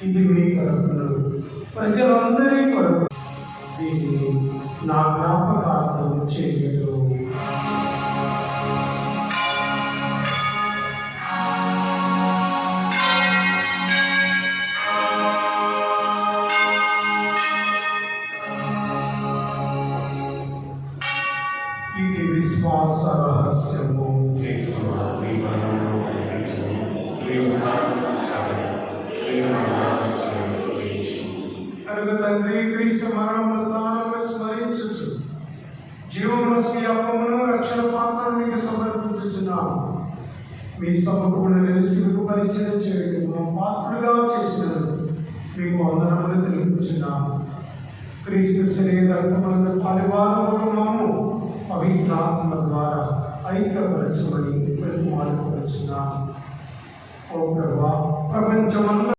ఇది మీ కొరకును ప్రజలందరి కొరకు దీన్ని నా జ్ఞాపకార్థం చేయదు. ఇది విశ్వాస రహస్యము. కనుక తండ్రి క్రీస్తు మరణమును తాను స్మరించు జీవమును అప్పమును రక్షణ పాత్రను మీకు సమర్పించుచున్నాము. మీ సముఖమును నిలిచి మీకు పరిచయం చేయడం పాత్రలుగా చేసినందుకు మీకు వందనములు తెలుపుచున్నాము. క్రీస్తు శరీర రక్తములను పాలివారమును పవిత్రాత్మ ద్వారా ఐక్యపరచమని ప్రతిమాలుకొనుచున్నాము. ఓ ప్రభువా, ప్రపంచమంతా